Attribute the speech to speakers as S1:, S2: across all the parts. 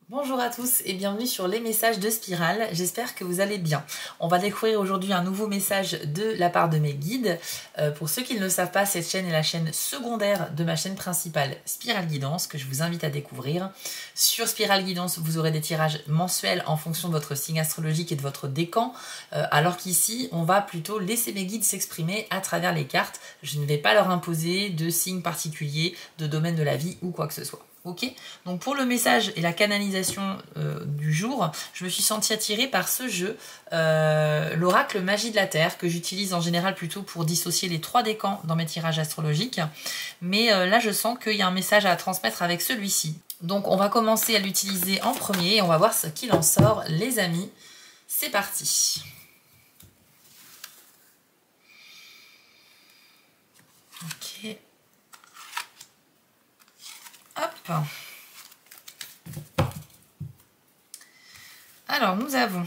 S1: Bonjour à tous et bienvenue sur les messages de Spirale, j'espère que vous allez bien. On va découvrir aujourd'hui un nouveau message de la part de mes guides. Pour ceux qui ne le savent pas, cette chaîne est la chaîne secondaire de ma chaîne principale Spirale Guidance que je vous invite à découvrir. Sur Spirale Guidance, vous aurez des tirages mensuels en fonction de votre signe astrologique et de votre décan, alors qu'ici, on va plutôt laisser mes guides s'exprimer à travers les cartes. Je ne vais pas leur imposer de signes particuliers, de domaine de la vie ou quoi que ce soit. Ok, donc pour le message et la canalisation du jour, je me suis sentie attirée par ce jeu, l'oracle Magie de la Terre, que j'utilise en général plutôt pour dissocier les 3 décans dans mes tirages astrologiques. Mais là, je sens qu'il y a un message à transmettre avec celui-ci. Donc on va commencer à l'utiliser en premier et on va voir ce qu'il en sort, les amis. C'est parti. Ok. Hop. Alors, nous avons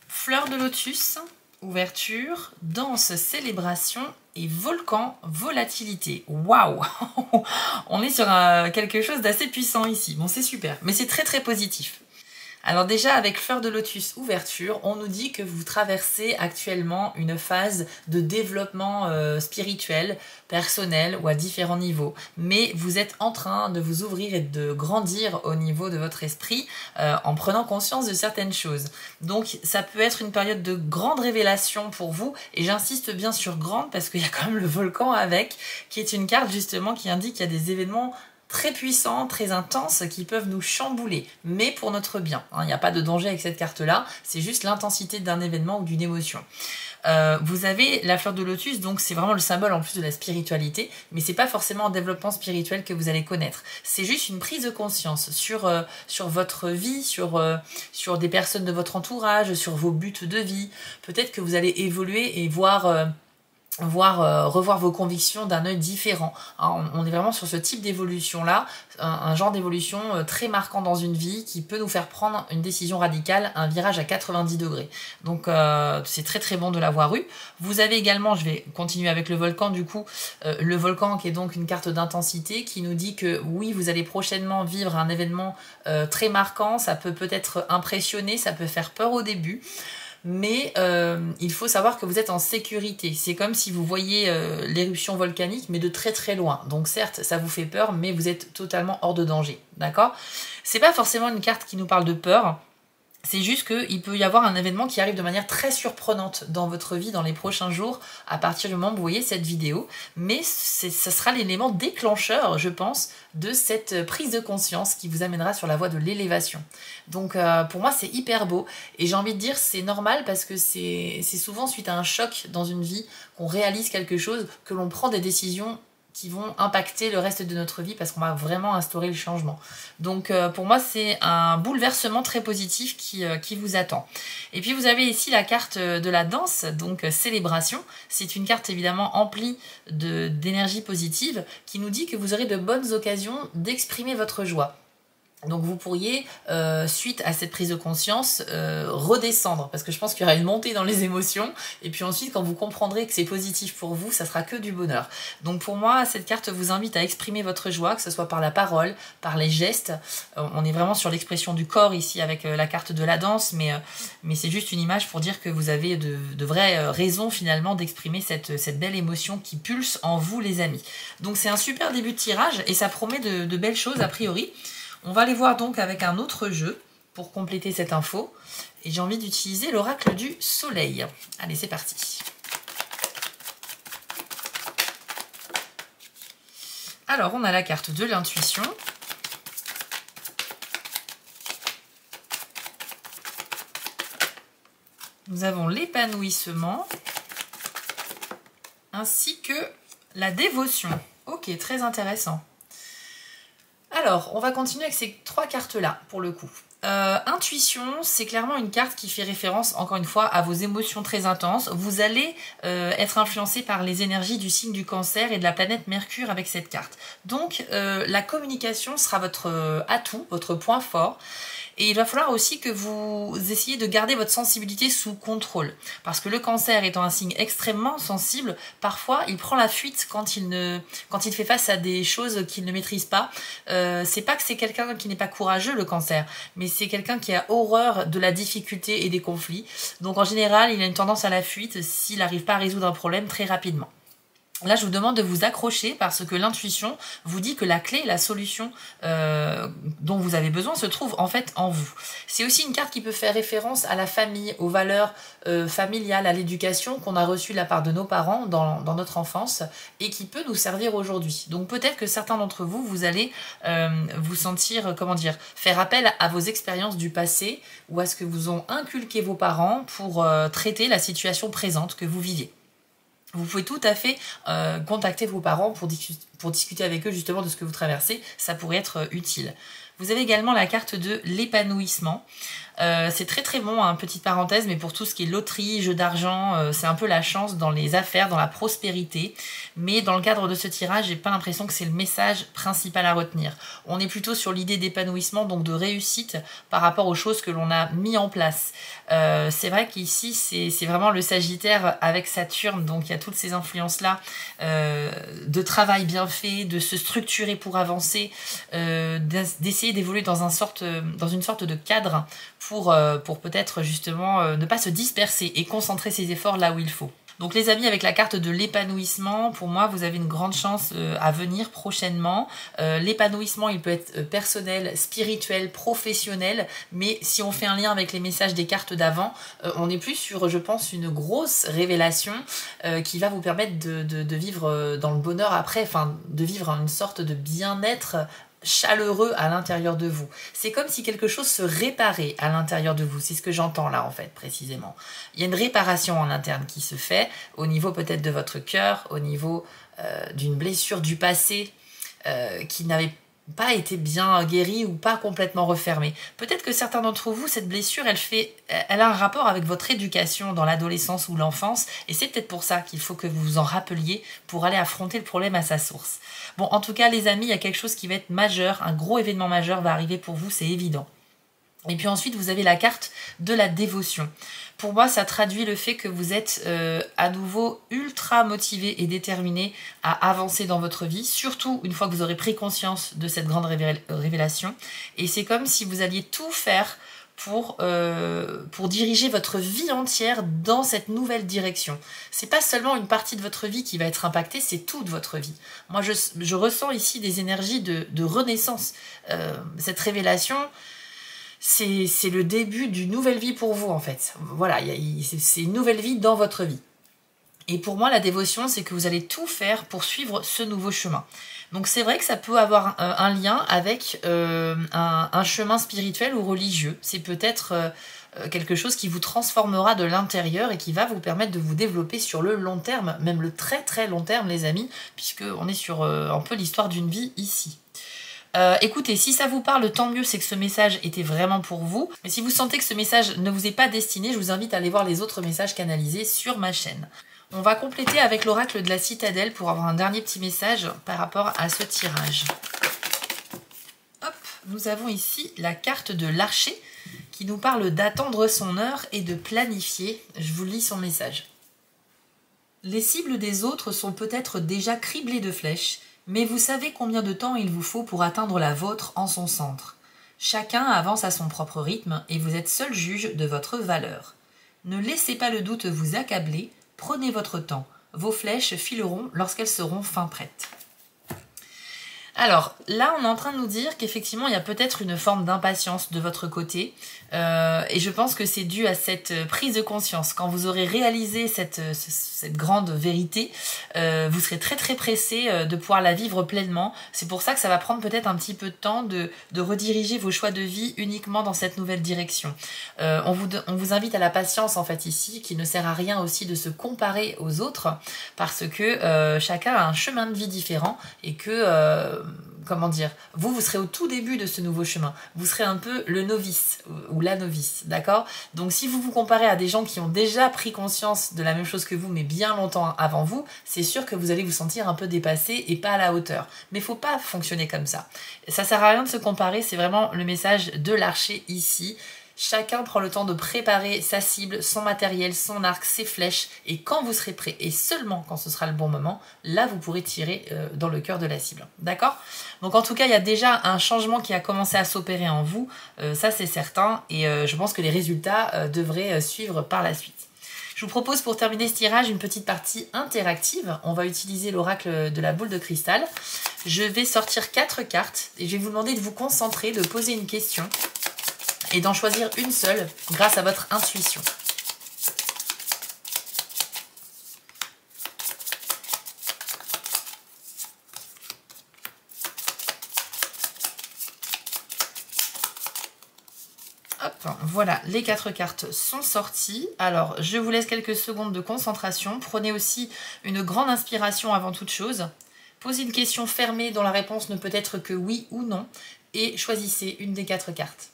S1: fleur de lotus, ouverture, danse, célébration et volcan, volatilité. Waouh. On est sur quelque chose d'assez puissant ici. Bon, c'est super, mais c'est très très positif. Alors déjà, avec fleur de lotus ouverture, on nous dit que vous traversez actuellement une phase de développement spirituel, personnel ou à différents niveaux. Mais vous êtes en train de vous ouvrir et de grandir au niveau de votre esprit en prenant conscience de certaines choses. Donc ça peut être une période de grande révélation pour vous. Et j'insiste bien sur grande parce qu'il y a quand même le volcan avec, qui est une carte justement qui indique qu'il y a des événements très puissants, très intenses, qui peuvent nous chambouler, mais pour notre bien. Il n'y a pas de danger avec cette carte-là, c'est juste l'intensité d'un événement ou d'une émotion. Vous avez la fleur de lotus, donc c'est vraiment le symbole en plus de la spiritualité, mais c'est pas forcément un développement spirituel que vous allez connaître. C'est juste une prise de conscience sur votre vie, sur des personnes de votre entourage, sur vos buts de vie. Peut-être que vous allez évoluer et revoir vos convictions d'un œil différent. On est vraiment sur ce type d'évolution-là, un genre d'évolution très marquant dans une vie qui peut nous faire prendre une décision radicale, un virage à 90 degrés. Donc c'est très très bon de l'avoir eu. Vous avez également, je vais continuer avec le volcan du coup, le volcan qui est donc une carte d'intensité qui nous dit que oui, vous allez prochainement vivre un événement très marquant, ça peut peut-être impressionner, ça peut faire peur au début. Mais il faut savoir que vous êtes en sécurité. C'est comme si vous voyez l'éruption volcanique, mais de très très loin. Donc certes, ça vous fait peur, mais vous êtes totalement hors de danger. D'accord ? C'est pas forcément une carte qui nous parle de peur. C'est juste qu'il peut y avoir un événement qui arrive de manière très surprenante dans votre vie dans les prochains jours, à partir du moment où vous voyez cette vidéo. Mais ça sera l'élément déclencheur, je pense, de cette prise de conscience qui vous amènera sur la voie de l'élévation. Donc pour moi, c'est hyper beau. Et j'ai envie de dire, c'est normal parce que c'est souvent suite à un choc dans une vie qu'on réalise quelque chose, que l'on prend des décisions qui vont impacter le reste de notre vie parce qu'on va vraiment instaurer le changement. Donc pour moi, c'est un bouleversement très positif qui vous attend. Et puis vous avez ici la carte de la danse, donc célébration. C'est une carte évidemment emplie d'énergie positive qui nous dit que vous aurez de bonnes occasions d'exprimer votre joie. Donc vous pourriez, suite à cette prise de conscience, redescendre, parce que je pense qu'il y aura une montée dans les émotions, et puis ensuite quand vous comprendrez que c'est positif pour vous, ça sera que du bonheur. Donc pour moi, cette carte vous invite à exprimer votre joie, que ce soit par la parole, par les gestes. On est vraiment sur l'expression du corps ici avec la carte de la danse, mais c'est juste une image pour dire que vous avez de vraies raisons finalement d'exprimer cette belle émotion qui pulse en vous les amis. Donc c'est un super début de tirage, et ça promet de belles choses a priori. On va aller voir donc avec un autre jeu pour compléter cette info. Et j'ai envie d'utiliser l'oracle du soleil. Allez, c'est parti. Alors, on a la carte de l'intuition. Nous avons l'épanouissement. Ainsi que la dévotion. Ok, très intéressant. Alors, on va continuer avec ces 3 cartes-là, pour le coup. Intuition, c'est clairement une carte qui fait référence, encore une fois, à vos émotions très intenses. Vous allez être influencé par les énergies du signe du Cancer et de la planète Mercure avec cette carte. Donc, la communication sera votre atout, votre point fort. Et il va falloir aussi que vous essayiez de garder votre sensibilité sous contrôle. Parce que le cancer étant un signe extrêmement sensible, parfois il prend la fuite quand il fait face à des choses qu'il ne maîtrise pas. C'est pas que c'est quelqu'un qui n'est pas courageux, le cancer, mais c'est quelqu'un qui a horreur de la difficulté et des conflits. Donc en général, il a une tendance à la fuite s'il n'arrive pas à résoudre un problème très rapidement. Là, je vous demande de vous accrocher parce que l'intuition vous dit que la clé, la solution dont vous avez besoin se trouve en fait en vous. C'est aussi une carte qui peut faire référence à la famille, aux valeurs familiales, à l'éducation qu'on a reçue de la part de nos parents dans notre enfance et qui peut nous servir aujourd'hui. Donc peut-être que certains d'entre vous, vous allez vous sentir, faire appel à vos expériences du passé ou à ce que vous ont inculqué vos parents pour traiter la situation présente que vous viviez. Vous pouvez tout à fait contacter vos parents pour discuter avec eux justement de ce que vous traversez, ça pourrait être utile. Vous avez également la carte de l'épanouissement. C'est très très bon, hein, petite parenthèse, mais pour tout ce qui est loterie, jeu d'argent, c'est un peu la chance dans les affaires, dans la prospérité. Mais dans le cadre de ce tirage, j'ai pas l'impression que c'est le message principal à retenir. On est plutôt sur l'idée d'épanouissement, donc de réussite par rapport aux choses que l'on a mis en place. C'est vrai qu'ici, c'est vraiment le Sagittaire avec Saturne, donc il y a toutes ces influences-là de travail bien fait, de se structurer pour avancer, d'essayer d'évoluer dans une sorte de cadre pour peut-être justement ne pas se disperser et concentrer ses efforts là où il faut. Donc les amis, avec la carte de l'épanouissement, pour moi, vous avez une grande chance à venir prochainement. L'épanouissement, il peut être personnel, spirituel, professionnel, mais si on fait un lien avec les messages des cartes d'avant, on est plus sur, je pense, une grosse révélation qui va vous permettre de vivre dans le bonheur après, enfin de vivre une sorte de bien-être chaleureux à l'intérieur de vous. C'est comme si quelque chose se réparait à l'intérieur de vous. C'est ce que j'entends là en fait précisément. Il y a une réparation en interne qui se fait au niveau peut-être de votre cœur, au niveau d'une blessure du passé qui n'avait pas été bien guérie ou pas complètement refermée. Peut-être que certains d'entre vous, cette blessure, elle a un rapport avec votre éducation dans l'adolescence ou l'enfance, et c'est peut-être pour ça qu'il faut que vous vous en rappeliez pour aller affronter le problème à sa source. Bon, en tout cas, les amis, il y a quelque chose qui va être majeur, un gros événement majeur va arriver pour vous, c'est évident. Et puis ensuite, vous avez la carte de la dévotion. Pour moi, ça traduit le fait que vous êtes à nouveau ultra motivé et déterminé à avancer dans votre vie, surtout une fois que vous aurez pris conscience de cette grande révélation. Et c'est comme si vous alliez tout faire pour diriger votre vie entière dans cette nouvelle direction. C'est pas seulement une partie de votre vie qui va être impactée, c'est toute votre vie. Moi, je ressens ici des énergies de renaissance. Cette révélation, c'est le début d'une nouvelle vie pour vous en fait. Voilà, c'est une nouvelle vie dans votre vie. Et pour moi, la dévotion, c'est que vous allez tout faire pour suivre ce nouveau chemin. Donc c'est vrai que ça peut avoir un lien avec un chemin spirituel ou religieux. C'est peut-être quelque chose qui vous transformera de l'intérieur et qui va vous permettre de vous développer sur le long terme, même le très très long terme les amis, puisqu'on est sur un peu l'histoire d'une vie ici. Écoutez, si ça vous parle, tant mieux, c'est que ce message était vraiment pour vous. Mais si vous sentez que ce message ne vous est pas destiné, je vous invite à aller voir les autres messages canalisés sur ma chaîne. On va compléter avec l'oracle de la citadelle pour avoir un dernier petit message par rapport à ce tirage. Hop, nous avons ici la carte de l'archer qui nous parle d'attendre son heure et de planifier. Je vous lis son message. Les cibles des autres sont peut-être déjà criblées de flèches, mais vous savez combien de temps il vous faut pour atteindre la vôtre en son centre. Chacun avance à son propre rythme et vous êtes seul juge de votre valeur. Ne laissez pas le doute vous accabler, prenez votre temps. Vos flèches fileront lorsqu'elles seront fin prêtes. Alors là, on est en train de nous dire qu'effectivement, il y a peut-être une forme d'impatience de votre côté. Et je pense que c'est dû à cette prise de conscience. Quand vous aurez réalisé cette grande vérité, vous serez très très pressé de pouvoir la vivre pleinement. C'est pour ça que ça va prendre peut-être un petit peu de temps de rediriger vos choix de vie uniquement dans cette nouvelle direction. On vous invite à la patience en fait ici, qui ne sert à rien aussi de se comparer aux autres, parce que chacun a un chemin de vie différent et que comment dire, vous serez au tout début de ce nouveau chemin. Vous serez un peu le novice ou la novice, d'accord? Donc si vous vous comparez à des gens qui ont déjà pris conscience de la même chose que vous, mais bien longtemps avant vous, c'est sûr que vous allez vous sentir un peu dépassé et pas à la hauteur. Mais il ne faut pas fonctionner comme ça. Ça sert à rien de se comparer, c'est vraiment le message de l'archer ici. Chacun prend le temps de préparer sa cible, son matériel, son arc, ses flèches, et quand vous serez prêt, et seulement quand ce sera le bon moment, là vous pourrez tirer dans le cœur de la cible. D'accord? Donc en tout cas, il y a déjà un changement qui a commencé à s'opérer en vous, ça c'est certain, et je pense que les résultats devraient suivre par la suite. Je vous propose pour terminer ce tirage une petite partie interactive. On va utiliser l'oracle de la boule de cristal. Je vais sortir 4 cartes, et je vais vous demander de vous concentrer, de poser une question, et d'en choisir une seule grâce à votre intuition. Hop, voilà, les 4 cartes sont sorties. Alors, je vous laisse quelques secondes de concentration. Prenez aussi une grande inspiration avant toute chose. Posez une question fermée dont la réponse ne peut être que oui ou non. Et choisissez une des 4 cartes.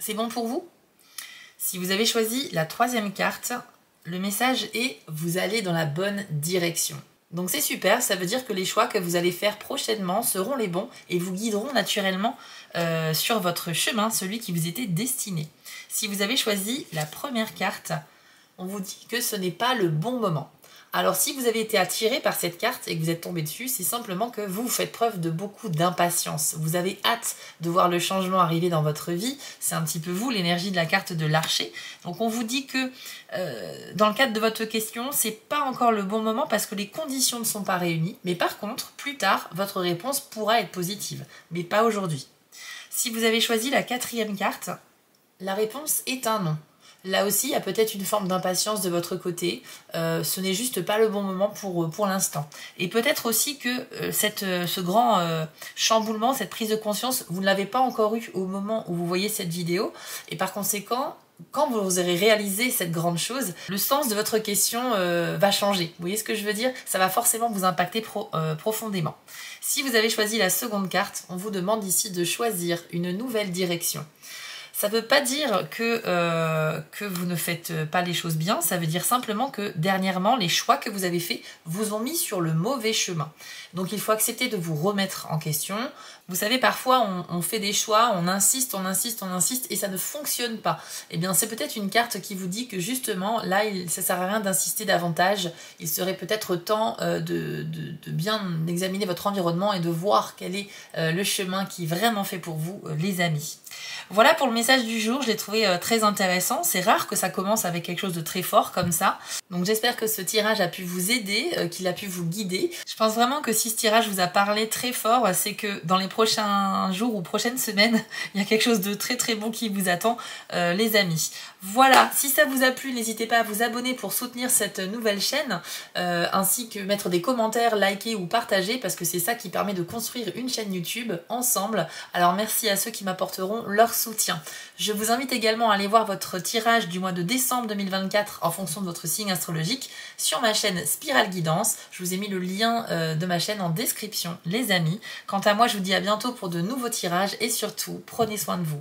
S1: C'est bon pour vous? Si vous avez choisi la 3e carte, le message est « Vous allez dans la bonne direction ». Donc c'est super, ça veut dire que les choix que vous allez faire prochainement seront les bons et vous guideront naturellement sur votre chemin, celui qui vous était destiné. Si vous avez choisi la 1re carte, on vous dit que ce n'est pas le bon moment. Alors si vous avez été attiré par cette carte et que vous êtes tombé dessus, c'est simplement que vous faites preuve de beaucoup d'impatience. Vous avez hâte de voir le changement arriver dans votre vie. C'est un petit peu vous, l'énergie de la carte de l'archer. Donc on vous dit que dans le cadre de votre question, c'est pas encore le bon moment parce que les conditions ne sont pas réunies. Mais par contre, plus tard, votre réponse pourra être positive. Mais pas aujourd'hui. Si vous avez choisi la 4e carte, la réponse est un non. Là aussi, il y a peut-être une forme d'impatience de votre côté. Ce n'est juste pas le bon moment pour l'instant. Et peut-être aussi que ce grand chamboulement, cette prise de conscience, vous ne l'avez pas encore eu au moment où vous voyez cette vidéo. Et par conséquent, quand vous aurez réalisé cette grande chose, le sens de votre question va changer. Vous voyez ce que je veux dire? Ça va forcément vous impacter profondément. Si vous avez choisi la 2e carte, on vous demande ici de choisir une nouvelle direction. Ça ne veut pas dire que vous ne faites pas les choses bien, ça veut dire simplement que dernièrement, les choix que vous avez faits vous ont mis sur le mauvais chemin. Donc il faut accepter de vous remettre en question. Vous savez, parfois on fait des choix, on insiste et ça ne fonctionne pas. Eh bien c'est peut-être une carte qui vous dit que justement, là, ça ne sert à rien d'insister davantage. Il serait peut-être temps de bien examiner votre environnement et de voir quel est le chemin qui est vraiment fait pour vous, les amis. Voilà pour le message du jour, je l'ai trouvé très intéressant. C'est rare que ça commence avec quelque chose de très fort comme ça. Donc j'espère que ce tirage a pu vous aider, qu'il a pu vous guider. Je pense vraiment que si ce tirage vous a parlé très fort, c'est que dans les prochains jours ou prochaines semaines, il y a quelque chose de très très bon qui vous attend, les amis. Voilà, si ça vous a plu, n'hésitez pas à vous abonner pour soutenir cette nouvelle chaîne, ainsi que mettre des commentaires, liker ou partager, parce que c'est ça qui permet de construire une chaîne YouTube ensemble. Alors merci à ceux qui m'apporteront leur soutien. Je vous invite également à aller voir votre tirage du mois de décembre 2024 en fonction de votre signe astrologique sur ma chaîne Spirale Guidance. Je vous ai mis le lien de ma chaîne en description, les amis. Quant à moi, je vous dis à bientôt pour de nouveaux tirages et surtout, prenez soin de vous.